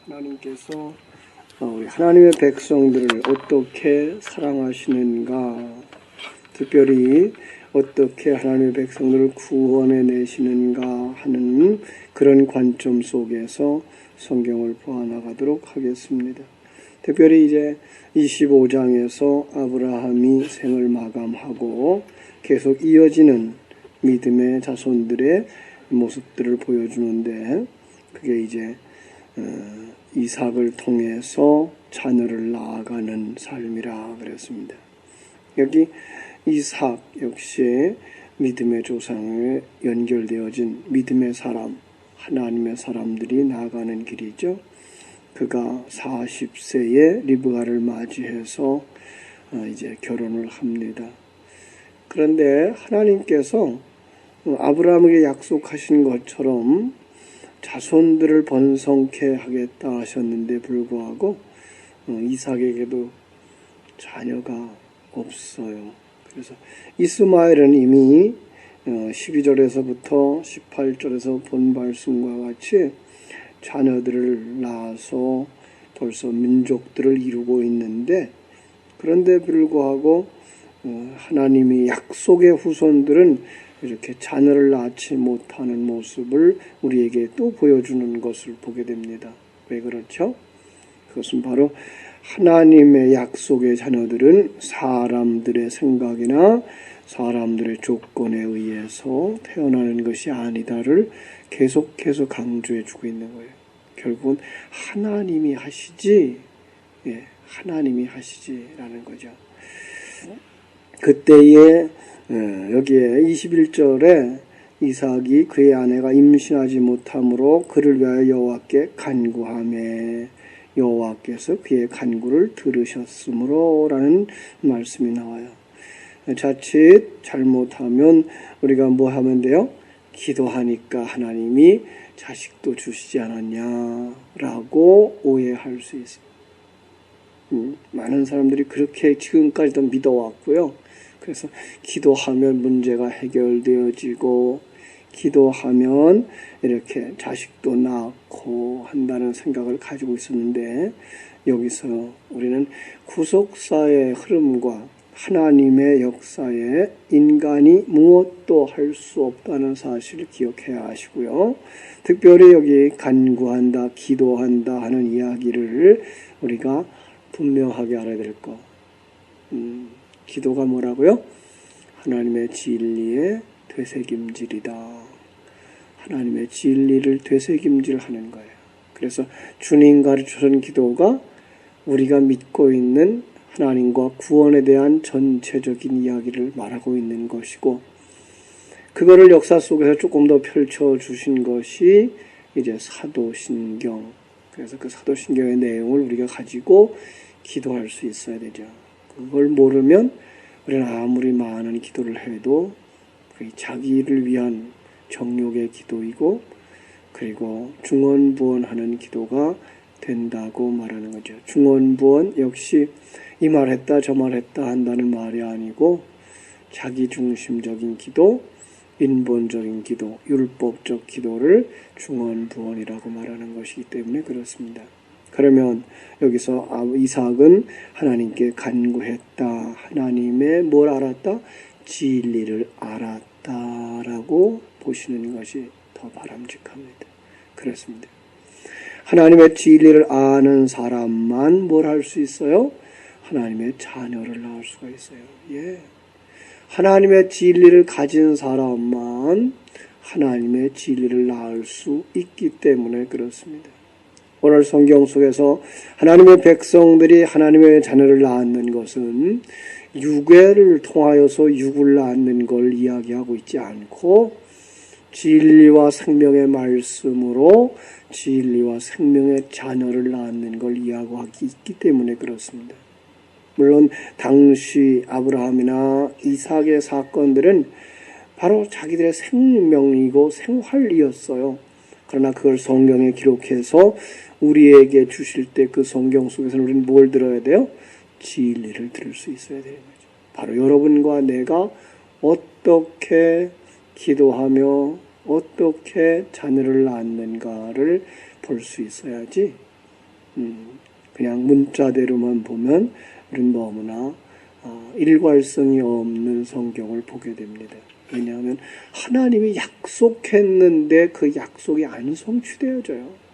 하나님께서 우리 하나님의 백성들을 어떻게 사랑하시는가, 특별히 어떻게 하나님의 백성들을 구원해 내시는가 하는 그런 관점 속에서 성경을 보아나가도록 하겠습니다. 특별히 이제 25장에서 아브라함이 생을 마감하고 계속 이어지는 믿음의 자손들의 모습들을 보여주는데, 그게 이제 이삭을 통해서 자녀를 낳아가는 삶이라 그랬습니다. 여기 이삭 역시 믿음의 조상에 연결되어진 믿음의 사람, 하나님의 사람들이 나아가는 길이죠. 그가 40세에 리브가를 맞이해서 이제 결혼을 합니다. 그런데 하나님께서 아브라함에게 약속하신 것처럼 자손들을 번성케 하겠다 하셨는데 불구하고 이삭에게도 자녀가 없어요. 그래서 이스마엘은 이미 12절에서부터 18절에서 본 말씀과 같이 자녀들을 낳아서 벌써 민족들을 이루고 있는데, 그런데 불구하고 하나님이 약속의 후손들은 이렇게 자녀를 낳지 못하는 모습을 우리에게 또 보여주는 것을 보게 됩니다. 왜 그렇죠? 그것은 바로 하나님의 약속의 자녀들은 사람들의 생각이나 사람들의 조건에 의해서 태어나는 것이 아니다를 계속해서 강조해 주고 있는 거예요. 결국은 하나님이 하시지, 하나님이 하시지라는 거죠. 그때에 여기에 21절에 이삭이 그의 아내가 임신하지 못함으로 그를 위하여 여호와께 간구하매 여호와께서 그의 간구를 들으셨으므로 라는 말씀이 나와요. 자칫 잘못하면 우리가 뭐 하면 돼요? 기도하니까 하나님이 자식도 주시지 않았냐라고 오해할 수 있어요. 많은 사람들이 그렇게 지금까지도 믿어왔고요. 그래서 기도하면 문제가 해결되어지고 기도하면 이렇게 자식도 낳고 한다는 생각을 가지고 있었는데, 여기서 우리는 구속사의 흐름과 하나님의 역사에 인간이 무엇도 할 수 없다는 사실을 기억해야 하시고요. 특별히 여기 간구한다, 기도한다 하는 이야기를 우리가 분명하게 알아야 될 것. 기도가 뭐라고요? 하나님의 진리의 되새김질이다. 하나님의 진리를 되새김질하는 거예요. 그래서 주님 가르쳐준 기도가 우리가 믿고 있는 하나님과 구원에 대한 전체적인 이야기를 말하고 있는 것이고, 그거를 역사 속에서 조금 더 펼쳐주신 것이 이제 사도신경. 그래서 그 사도신경의 내용을 우리가 가지고 기도할 수 있어야 되죠. 그걸 모르면 우리는 아무리 많은 기도를 해도 자기를 위한 정욕의 기도이고, 그리고 중언부언하는 기도가 된다고 말하는 거죠. 중언부언 역시 이 말했다 저 말했다 한다는 말이 아니고 자기중심적인 기도, 인본적인 기도, 율법적 기도를 중언부언이라고 말하는 것이기 때문에 그렇습니다. 그러면 여기서 이삭은 하나님께 간구했다. 하나님의 뭘 알았다? 진리를 알았다라고 보시는 것이 더 바람직합니다. 그렇습니다. 하나님의 진리를 아는 사람만 뭘 할 수 있어요? 하나님의 자녀를 낳을 수가 있어요. 하나님의 진리를 가진 사람만 하나님의 진리를 낳을 수 있기 때문에 그렇습니다. 오늘 성경 속에서 하나님의 백성들이 하나님의 자녀를 낳는 것은 유괴를 통하여서 육을 낳는 걸 이야기하고 있지 않고, 진리와 생명의 말씀으로 진리와 생명의 자녀를 낳는 걸 이야기하고 있기 때문에 그렇습니다. 물론 당시 아브라함이나 이삭의 사건들은 바로 자기들의 생명이고 생활이었어요. 그러나 그걸 성경에 기록해서 우리에게 주실 때 그 성경 속에서는 우리는 뭘 들어야 돼요? 진리를 들을 수 있어야 되는 거죠. 바로 여러분과 내가 어떻게 기도하며 어떻게 자녀를 낳는가를 볼 수 있어야지 그냥 문자대로만 보면 우리는 너무나 일괄성이 없는 성경을 보게 됩니다. 왜냐하면 하나님이 약속했는데 그 약속이 안 성취되어져요.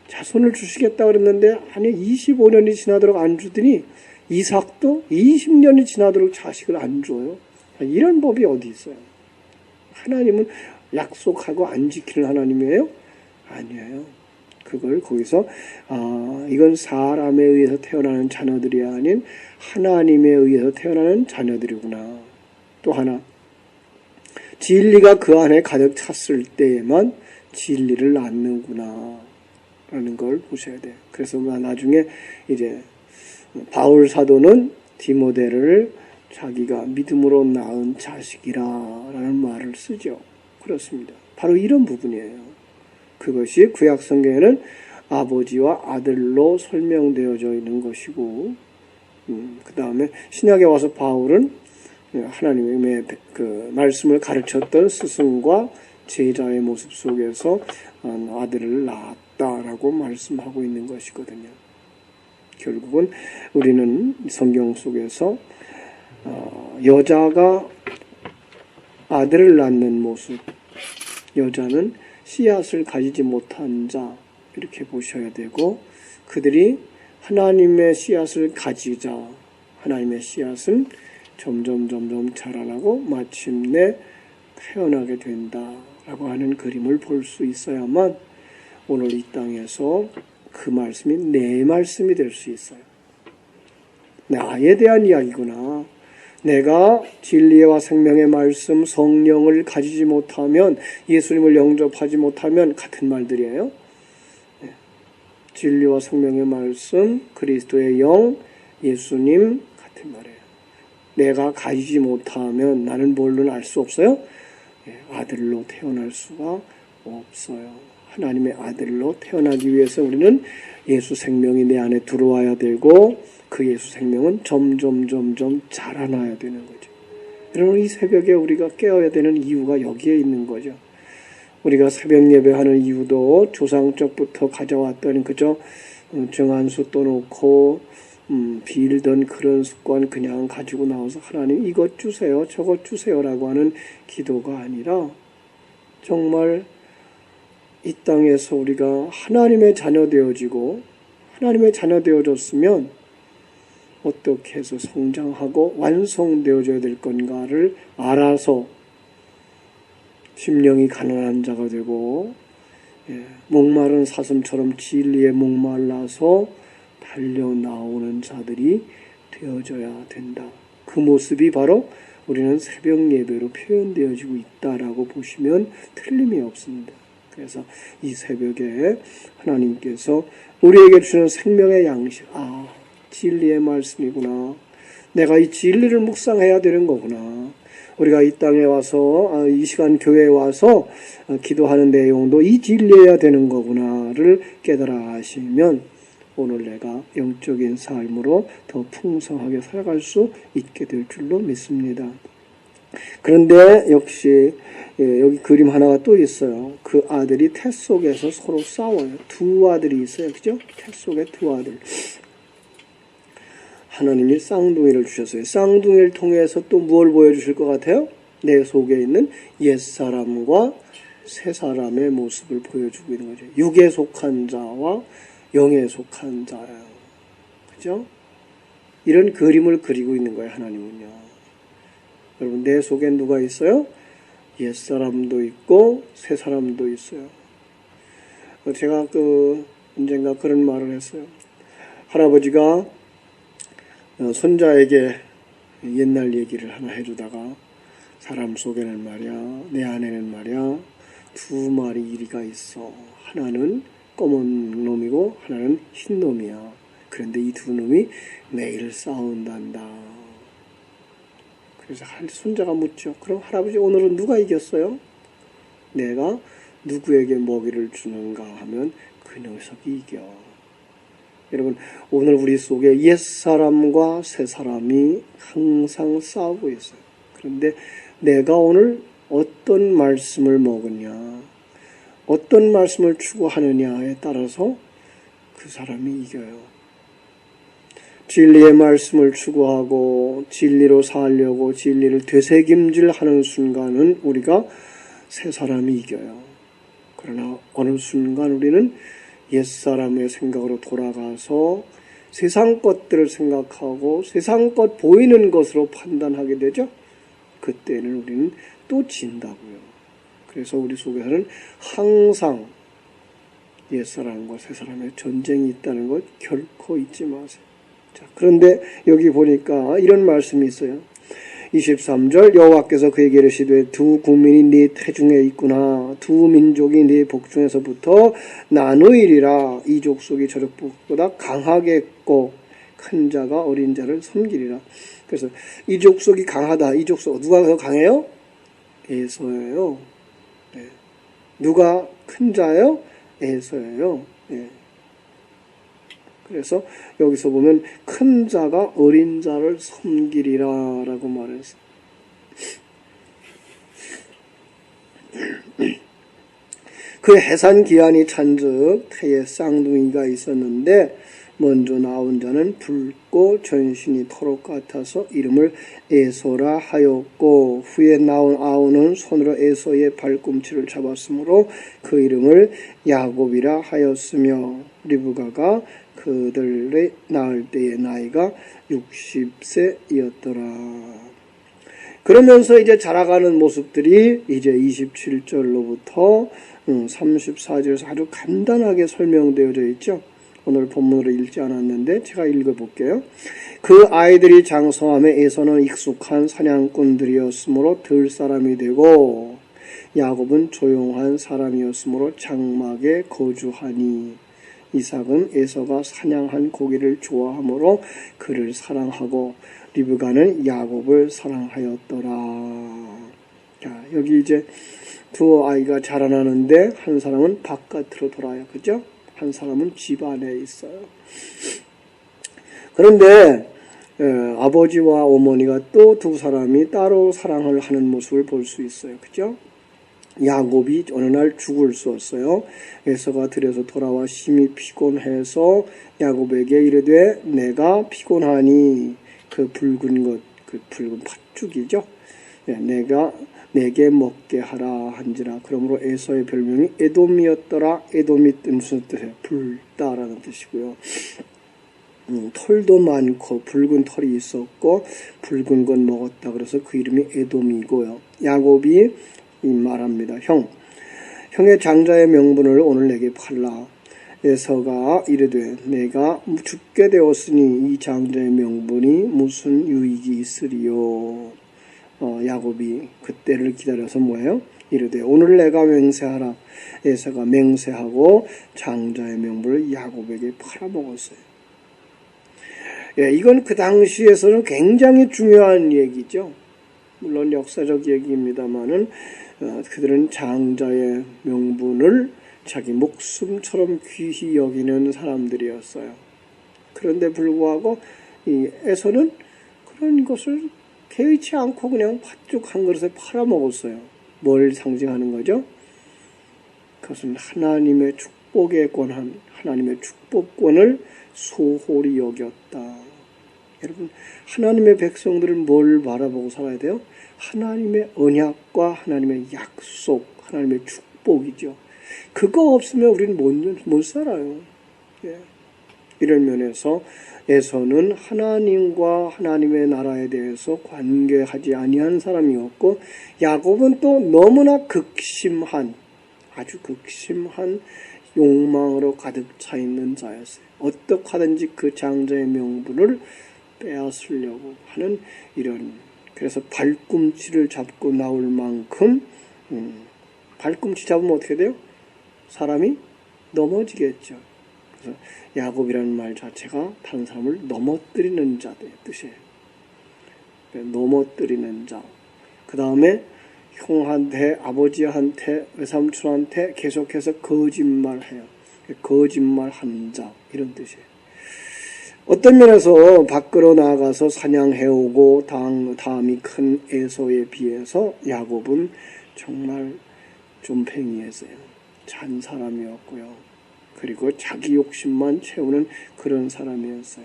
자손을 주시겠다 그랬는데 아니 25년이 지나도록 안 주더니 이삭도 20년이 지나도록 자식을 안 줘요. 이런 법이 어디 있어요? 하나님은 약속하고 안 지키는 하나님이에요? 아니에요. 그걸 거기서 이건 사람에 의해서 태어나는 자녀들이 아닌 하나님에 의해서 태어나는 자녀들이구나. 또 하나, 진리가 그 안에 가득 찼을 때에만 진리를 낳는구나 라는 걸 보셔야 돼요. 그래서 나중에 이제 바울 사도는 디모데를 자기가 믿음으로 낳은 자식이라는 말을 쓰죠. 그렇습니다. 바로 이런 부분이에요. 그것이 구약 성경에는 아버지와 아들로 설명되어져 있는 것이고, 그 다음에 신약에 와서 바울은 하나님의 그 말씀을 가르쳤던 스승과 제자의 모습 속에서 아들을 낳았다라고 말씀하고 있는 것이거든요. 결국은 우리는 성경 속에서 여자가 아들을 낳는 모습, 여자는 씨앗을 가지지 못한 자 이렇게 보셔야 되고, 그들이 하나님의 씨앗을 가지자 하나님의 씨앗은 점점 자라나고 마침내 태어나게 된다라고 하는 그림을 볼 수 있어야만 오늘 이 땅에서 그 말씀이 내 말씀이 될 수 있어요. 나에 대한 이야기구나. 내가 진리와 생명의 말씀, 성령을 가지지 못하면, 예수님을 영접하지 못하면 같은 말들이에요. 진리와 생명의 말씀, 그리스도의 영, 예수님 같은 말이에요. 내가 가지지 못하면 나는 뭘로 알 수 없어요? 아들로 태어날 수가 없어요. 하나님의 아들로 태어나기 위해서 우리는 예수 생명이 내 안에 들어와야 되고, 그 예수 생명은 점점 자라나야 되는 거죠. 여러분, 이 새벽에 우리가 깨어야 되는 이유가 여기에 있는 거죠. 우리가 새벽 예배하는 이유도 조상적부터 가져왔던 그저 정한수 떠놓고 빌던 그런 습관 그냥 가지고 나와서 하나님 이것 주세요, 저것 주세요라고 하는 기도가 아니라, 정말 이 땅에서 우리가 하나님의 자녀 되어지고, 하나님의 자녀 되어졌으면 어떻게 해서 성장하고 완성되어져야 될 건가를 알아서 심령이 가난한 자가 되고, 목마른 사슴처럼 진리에 목말라서 달려나오는 자들이 되어져야 된다. 그 모습이 바로 우리는 새벽 예배로 표현되어지고 있다라고 보시면 틀림이 없습니다. 그래서 이 새벽에 하나님께서 우리에게 주는 생명의 양식, 진리의 말씀이구나. 내가 이 진리를 묵상해야 되는 거구나. 우리가 이 땅에 와서, 이 시간 교회에 와서 기도하는 내용도 이 진리여야 되는 거구나를 깨달아 하시면 오늘 내가 영적인 삶으로 더 풍성하게 살아갈 수 있게 될 줄로 믿습니다. 그런데 역시 여기 그림 하나가 또 있어요. 그 아들이 태 속에서 서로 싸워요. 두 아들이 있어요. 그죠? 태 속에 두 아들. 하나님이 쌍둥이를 주셨어요. 쌍둥이를 통해서 또 무엇을 보여주실 것 같아요? 내 속에 있는 옛사람과 새사람의 모습을 보여주고 있는 거죠. 육에 속한 자와 영에 속한 자예요. 그죠? 이런 그림을 그리고 있는 거예요, 하나님은요. 여러분, 내 속에 누가 있어요? 옛사람도 있고 새사람도 있어요. 제가 언젠가 그런 말을 했어요. 할아버지가 손자에게 옛날 얘기를 하나 해주다가, 사람 속에는 말이야, 내 안에는 말이야, 두 마리 이리가 있어. 하나는 검은 놈이고 하나는 흰 놈이야. 그런데 이 두 놈이 매일 싸운단다. 그래서 손자가 묻죠. 그럼 할아버지, 오늘은 누가 이겼어요? 내가 누구에게 먹이를 주는가 하면 그 녀석이 이겨. 여러분, 오늘 우리 속에 옛사람과 새사람이 항상 싸우고 있어요. 그런데 내가 오늘 어떤 말씀을 먹으냐, 어떤 말씀을 추구하느냐에 따라서 그 사람이 이겨요. 진리의 말씀을 추구하고 진리로 살려고 진리를 되새김질하는 순간은 우리가 새 사람이 이겨요. 그러나 어느 순간 우리는 옛사람의 생각으로 돌아가서 세상 것들을 생각하고 세상 것 보이는 것으로 판단하게 되죠. 그때는 우리는 또 진다고요. 그래서 우리 속에서는 항상 옛사람과 새사람의 전쟁이 있다는 것 결코 잊지 마세요. 자, 그런데 여기 보니까 이런 말씀이 있어요. 23절 여호와께서 그에게 이르시되 두 국민이 네 태중에 있구나. 두 민족이 네 복중에서부터 나누이리라. 이 족속이 저 족속보다 강하겠고 큰 자가 어린 자를 섬기리라. 그래서 이 족속이 강하다. 이 족속 누가 더 강해요? 에서예요. 네. 누가 큰 자예요? 에서예요. 네. 그래서 여기서 보면 큰 자가 어린 자를 섬기리라 라고 말했어요. 그 해산 기한이 찬즉 태에 쌍둥이가 있었는데 먼저 나온 자는 붉고 전신이 토록 같아서 이름을 에서라 하였고 후에 나온 아우는 손으로 에서의 발꿈치를 잡았으므로 그 이름을 야곱이라 하였으며 리브가가 그들을 낳을 때의 나이가 60세였더라. 그러면서 이제 자라가는 모습들이 이제 27절로부터 34절에서 아주 간단하게 설명되어져 있죠. 오늘 본문으로 읽지 않았는데 제가 읽어볼게요. 그 아이들이 장성함에 에서는 익숙한 사냥꾼들이었으므로 들 사람이 되고 야곱은 조용한 사람이었으므로 장막에 거주하니 이삭은 에서가 사냥한 고기를 좋아하므로 그를 사랑하고 리브가는 야곱을 사랑하였더라. 자, 여기 이제 두 아이가 자라나는데 한 사람은 바깥으로 돌아요. 그죠? 한 사람은 집 안에 있어요. 그런데 아버지와 어머니가 또 두 사람이 따로 사랑을 하는 모습을 볼 수 있어요. 그죠? 야곱이 어느 날 죽을 쏘았어요. 에서가 들에서 돌아와 심히 피곤해서 야곱에게 이르되 내가 피곤하니 그 붉은 것, 그 붉은 팥죽이죠. 내가 내게 먹게 하라 한지라. 그러므로 에서의 별명이 에돔이었더라. 에돔이 무슨 뜻이에요? 붉다라는 뜻이고요. 털도 많고 붉은 털이 있었고 붉은 건 먹었다. 그래서 그 이름이 에돔이고요. 야곱이 말합니다. 형의 장자의 명분을 오늘 내게 팔라. 에서가 이르되 내가 죽게 되었으니 이 장자의 명분이 무슨 유익이 있으리요. 야곱이 그때를 기다려서 뭐예요? 이르되 오늘 내가 맹세하라. 에서가 맹세하고 장자의 명분을 야곱에게 팔아먹었어요. 예, 이건 그 당시에서는 굉장히 중요한 얘기죠. 물론 역사적 얘기입니다만은 그들은 장자의 명분을 자기 목숨처럼 귀히 여기는 사람들이었어요. 그런데 불구하고 이 에서는 그런 것을 개의치 않고 그냥 팥죽 한 그릇에 팔아먹었어요. 뭘 상징하는 거죠? 그것은 하나님의 축복에 관한 하나님의 축복권을 소홀히 여겼다. 여러분, 하나님의 백성들은 뭘 바라보고 살아야 돼요? 하나님의 언약과 하나님의 약속, 하나님의 축복이죠. 그거 없으면 우리는 못 살아요. 예. 이런 면에서 에서는 하나님과 하나님의 나라에 대해서 관계하지 아니한 사람이었고 야곱은 또 너무나 아주 극심한 욕망으로 가득 차 있는 자였어요. 어떻게 하든지 그 장자의 명분을 빼앗으려고 하는 그래서 발꿈치를 잡고 나올 만큼 발꿈치 잡으면 어떻게 돼요? 사람이 넘어지겠죠. 그래서 야곱이라는 말 자체가 다른 사람을 넘어뜨리는 자의 뜻이에요. 넘어뜨리는 자. 그 다음에 형한테, 아버지한테, 외삼촌한테 계속해서 거짓말해요. 거짓말하는 자, 이런 뜻이에요. 어떤 면에서 밖으로 나가서 사냥해오고 다음이 큰 에서에 비해서 야곱은 정말 좀팽이했어요. 잔 사람이었고요. 그리고 자기 욕심만 채우는 그런 사람이었어요.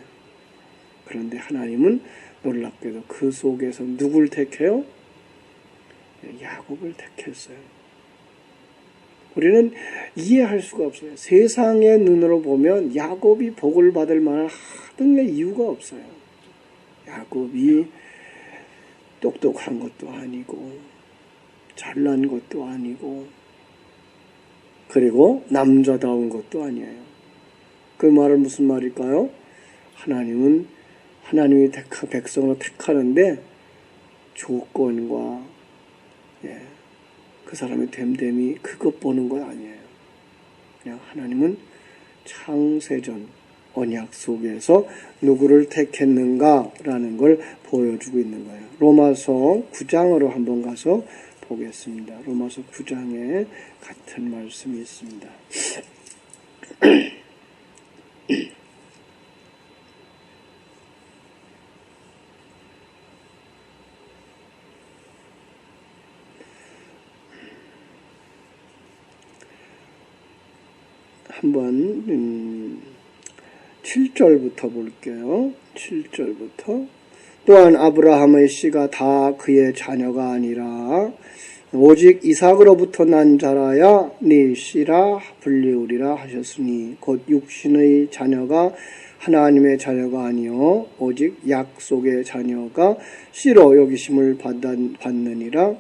그런데 하나님은 놀랍게도 그 속에서 누굴 택해요? 야곱을 택했어요. 우리는 이해할 수가 없어요. 세상의 눈으로 보면 야곱이 복을 받을 만한 하등의 이유가 없어요. 야곱이 똑똑한 것도 아니고 잘난 것도 아니고 그리고 남자다운 것도 아니에요. 그 말은 무슨 말일까요? 하나님은 하나님이 백성으로 택하는데 조건과 그 사람의 됨됨이 그것 보는 것 아니에요. 그냥 하나님은 창세전 언약 속에서 누구를 택했는가라는 걸 보여주고 있는 거예요. 로마서 9장으로 한번 가서 보겠습니다. 로마서 9장에 같은 말씀이 있습니다. 한번 7절부터 볼게요. 7절부터 또한 아브라함의 씨가 다 그의 자녀가 아니라 오직 이삭으로부터 난 자라야 네 씨라 불리우리라 하셨으니 곧 육신의 자녀가 하나님의 자녀가 아니요 오직 약속의 자녀가 씨로 여기심을 받느니라.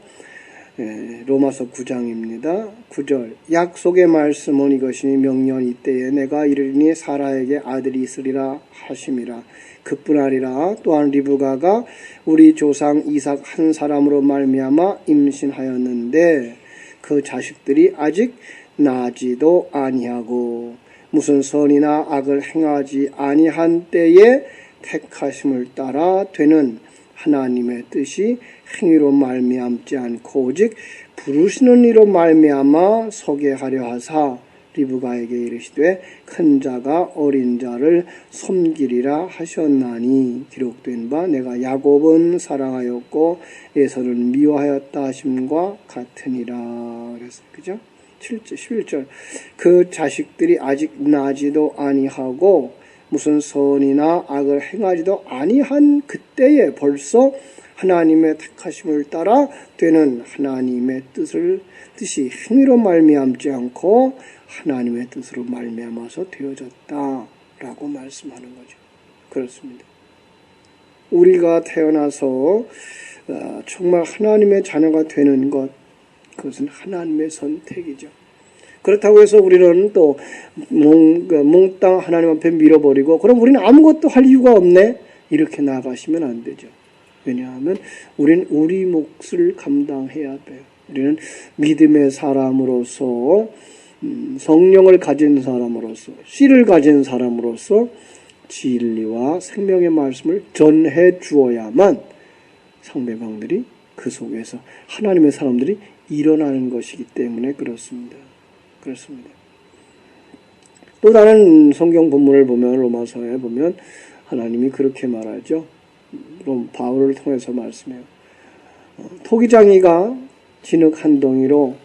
로마서 9장입니다. 9절 약속의 말씀은 이것이니 명년 이때에 내가 이르리니 사라에게 아들이 있으리라 하심이라. 그뿐 아니라 또한 리브가가 우리 조상 이삭 한 사람으로 말미암아 임신하였는데 그 자식들이 아직 나지도 아니하고 무슨 선이나 악을 행하지 아니한 때에 택하심을 따라 되는 하나님의 뜻이 행위로 말미암지 않고 오직 부르시는 이로 말미암아 서게 하려 하사 리브가에게 이르시되 큰 자가 어린 자를 섬기리라 하셨나니 기록된 바 내가 야곱은 사랑하였고 에서는 미워하였다 하심과 같으니라. 그래서 그죠? 11절 그 자식들이 아직 나지도 아니하고 무슨 선이나 악을 행하지도 아니한 그때에 벌써 하나님의 택하심을 따라 되는 하나님의 뜻이 행위로 말미암지 않고 하나님의 뜻으로 말미암아서 되어졌다라고 말씀하는 거죠. 그렇습니다. 우리가 태어나서 정말 하나님의 자녀가 되는 것, 그것은 하나님의 선택이죠. 그렇다고 해서 우리는 또 몽땅 하나님 앞에 밀어버리고 그럼 우리는 아무것도 할 이유가 없네 이렇게 나가시면 안 되죠. 왜냐하면 우리는 우리 몫을 감당해야 돼요. 우리는 믿음의 사람으로서 성령을 가진 사람으로서 씨를 가진 사람으로서 진리와 생명의 말씀을 전해 주어야만 상대방들이 그 속에서 하나님의 사람들이 일어나는 것이기 때문에 그렇습니다. 또 다른 성경 본문을 보면 로마서에 보면 하나님이 그렇게 말하죠. 바울을 통해서 말씀해요. 토기장이가 진흙 한 덩이로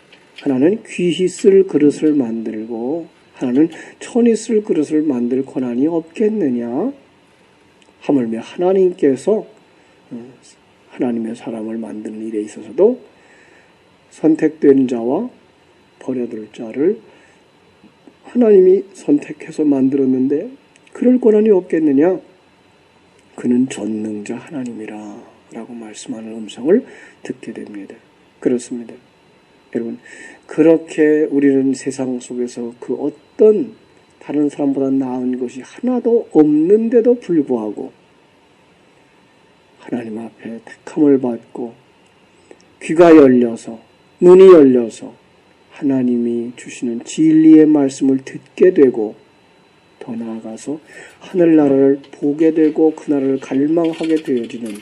하나는 귀히 쓸 그릇을 만들고 하나는 천이 쓸 그릇을 만들 권한이 없겠느냐? 하물며 하나님께서 하나님의 사람을 만드는 일에 있어서도 선택된 자와 버려둘 자를 하나님이 선택해서 만들었는데 그럴 권한이 없겠느냐? 그는 전능자 하나님이라 라고 말씀하는 음성을 듣게 됩니다. 그렇습니다. 여러분, 그렇게 우리는 세상 속에서 그 어떤 다른 사람보다 나은 것이 하나도 없는데도 불구하고 하나님 앞에 택함을 받고 귀가 열려서 눈이 열려서 하나님이 주시는 진리의 말씀을 듣게 되고 더 나아가서 하늘나라를 보게 되고 그 나라를 갈망하게 되어지는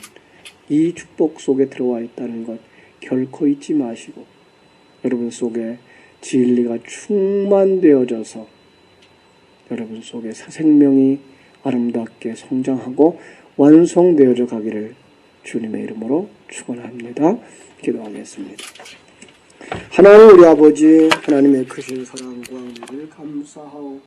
이 축복 속에 들어와 있다는 것 결코 잊지 마시고 여러분 속에 진리가 충만되어져서 여러분 속에 새 생명이 아름답게 성장하고 완성되어져 가기를 주님의 이름으로 축원합니다. 기도하겠습니다. 하나님 우리 아버지 하나님의 크신 사랑과 은혜를 감사하오